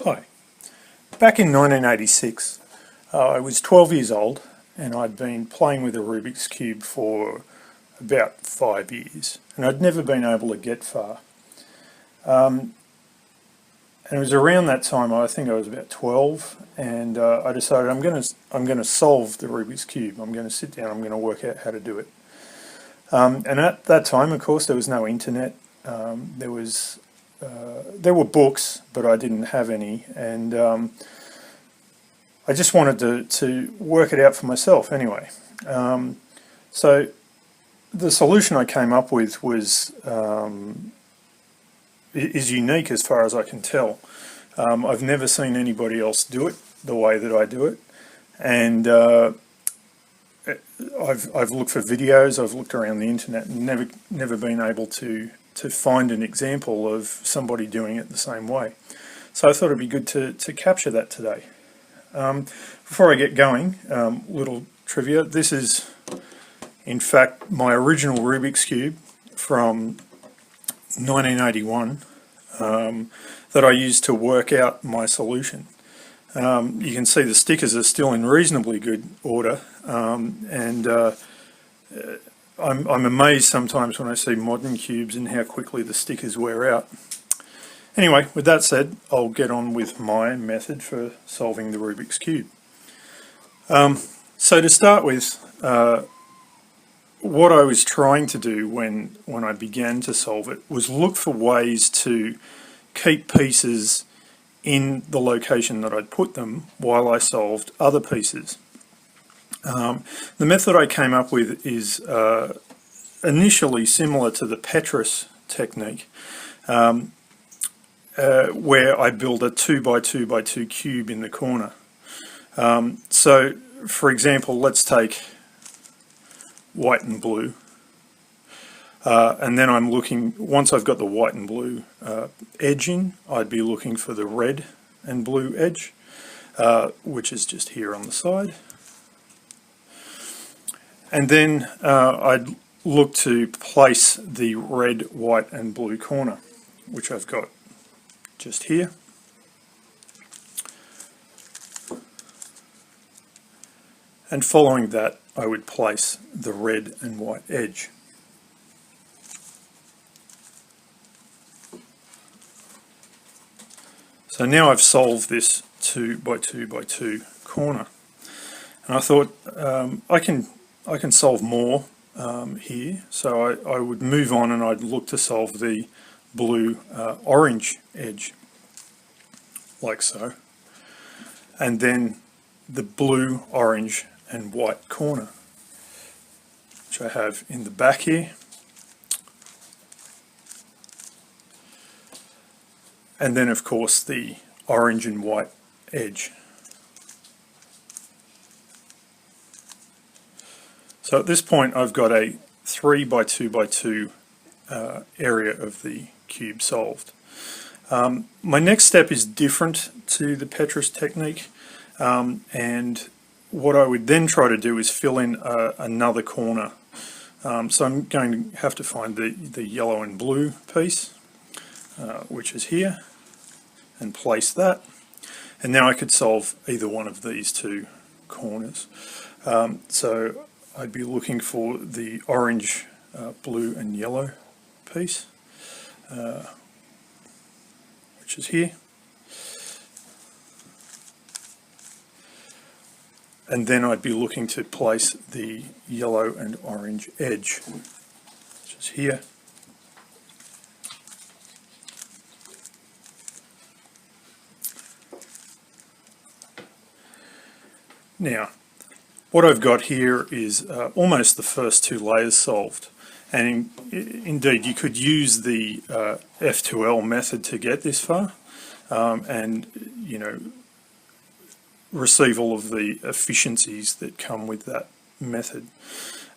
Hi. Back in 1986, I was 12 years old and I'd been playing with a Rubik's Cube for about 5 years and I'd never been able to get far. And it was around that time, I think I was about 12, and I decided I'm going to solve the Rubik's Cube. I'm going to sit down, I'm going to work out how to do it. And at that time, of course, there was no internet. There were books, but I didn't have any, and I just wanted to work it out for myself anyway. So the solution I came up with is unique as far as I can tell. I've never seen anybody else do it the way that I do it, and I've looked for videos, I've looked around the internet, and never been able to find an example of somebody doing it the same way. So I thought it'd be good to capture that today. Before I get going, little trivia. This is, in fact, my original Rubik's Cube from 1981 that I used to work out my solution. You can see the stickers are still in reasonably good order, and I'm amazed sometimes when I see modern cubes and how quickly the stickers wear out. Anyway, with that said, I'll get on with my method for solving the Rubik's Cube. So to start with, what I was trying to do when I began to solve it was look for ways to keep pieces in the location that I'd put them while I solved other pieces. The method I came up with is initially similar to the Petrus technique, where I build a 2x2x2 cube in the corner. So, for example, let's take white and blue, and then I'm looking, once I've got the white and blue edge in, I'd be looking for the red and blue edge, which is just here on the side. And then I'd look to place the red, white and blue corner, which I've got just here. And following that, I would place the red and white edge. So now I've solved this 2x2x2 corner, and I thought I can solve more here. So I would move on and I'd look to solve the blue orange edge, like so, and then the blue, orange and white corner, which I have in the back here, and then of course the orange and white edge. So at this point I've got a 3x2x2 area of the cube solved. My next step is different to the Petrus technique, and what I would then try to do is fill in another corner. So I'm going to have to find the yellow and blue piece, which is here, and place that, and now I could solve either one of these two corners. So I'd be looking for the orange, blue and yellow piece, which is here, and then I'd be looking to place the yellow and orange edge, which is here. Now, what I've got here is almost the first two layers solved, and indeed you could use the F2L method to get this far, and receive all of the efficiencies that come with that method.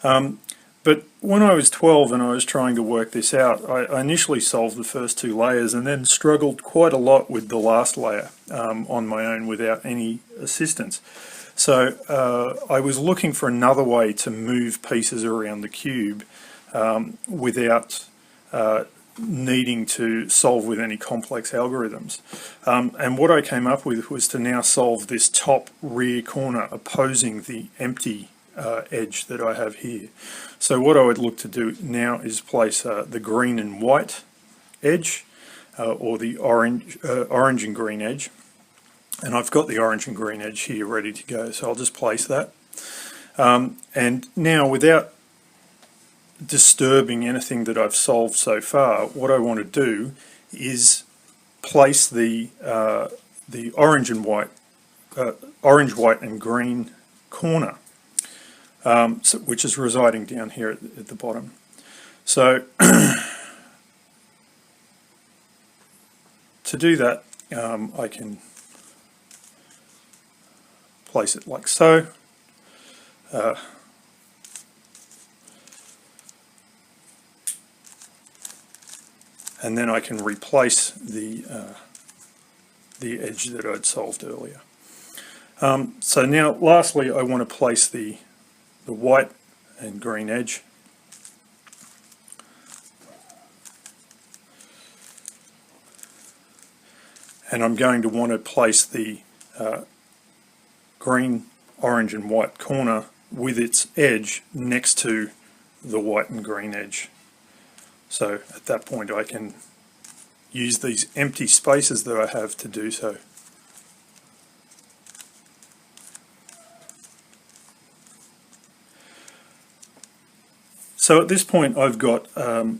But when I was 12 and I was trying to work this out, I initially solved the first two layers and then struggled quite a lot with the last layer on my own without any assistance. So I was looking for another way to move pieces around the cube without needing to solve with any complex algorithms. And what I came up with was to now solve this top rear corner opposing the empty edge that I have here. So what I would look to do now is place the green and white edge, or the orange and green edge. And I've got the orange and green edge here ready to go, so I'll just place that. And now, without disturbing anything that I've solved so far, what I want to do is place the orange, white and green corner, which is residing down here at the bottom. So to do that, I can place it like so. And then I can replace the edge that I'd solved earlier. So now, lastly, I want to place the white and green edge. And I'm going to want to place the green, orange and white corner with its edge next to the white and green edge. So at that point I can use these empty spaces that I have to do so. So at this point I've got a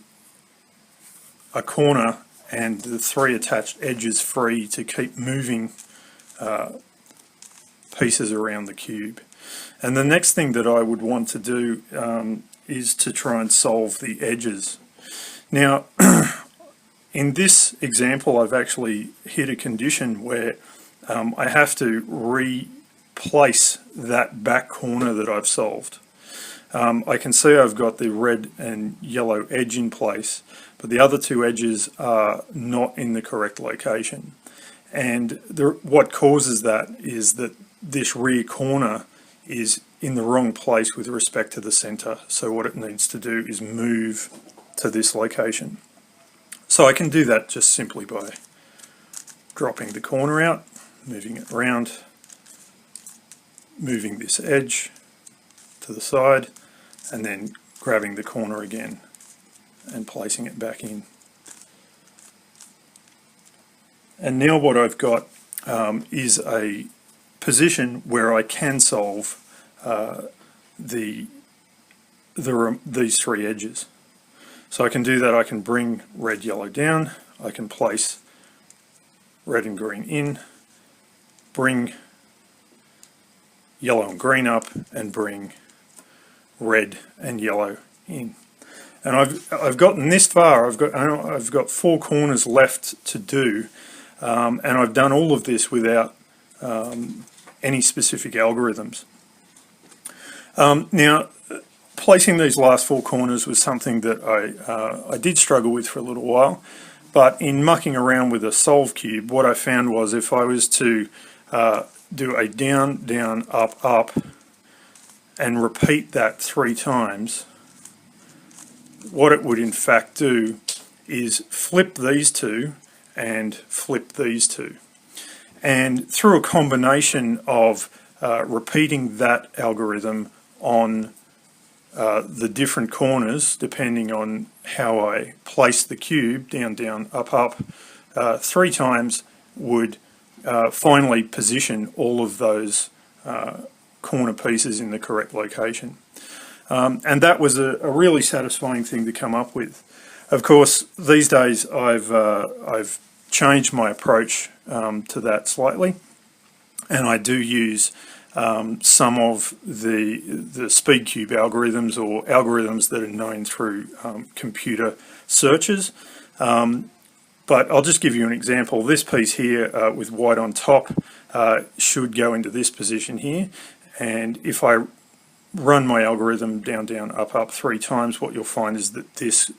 corner and the three attached edges free to keep moving pieces around the cube. And the next thing that I would want to do is to try and solve the edges. Now, in this example, I've actually hit a condition where I have to replace that back corner that I've solved. I can see I've got the red and yellow edge in place, but the other two edges are not in the correct location. And what causes that is that this rear corner is in the wrong place with respect to the center. So what it needs to do is move to this location. So I can do that just simply by dropping the corner out, moving it around, moving this edge to the side, and then grabbing the corner again and placing it back in. And now what I've got is a position where I can solve these three edges. So I can do that. I can bring red, yellow down, I can place red and green in, bring yellow and green up, and bring red and yellow in. And I've gotten this far. I've got four corners left to do, and I've done all of this without any specific algorithms. Now, placing these last four corners was something that I did struggle with for a little while, but in mucking around with a solve cube, what I found was if I was to do a down, down, up, up, and repeat that 3 times, what it would in fact do is flip these two and flip these two. And through a combination of repeating that algorithm on the different corners, depending on how I place the cube, down, down, up, up, 3 times would finally position all of those corner pieces in the correct location. And that was a really satisfying thing to come up with. Of course, these days I've changed my approach to that slightly, and I do use some of the speed cube algorithms, or algorithms that are known through computer searches. But I'll just give you an example. This piece here with white on top should go into this position here, and if I run my algorithm down, down, up, up 3 times, what you'll find is that this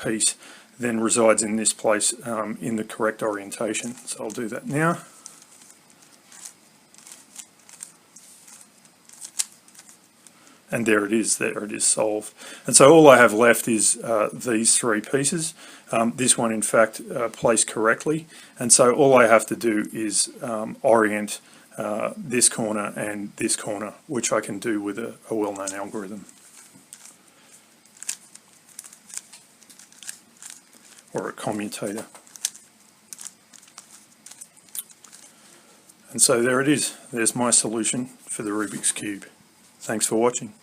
piece then resides in this place in the correct orientation. So I'll do that now. and there it is solved. And so all I have left is these three pieces. This one in fact placed correctly, and so all I have to do is orient this corner and this corner, which I can do with a well-known algorithm or a commutator. And so there it is. There's my solution for the Rubik's Cube. Thanks for watching.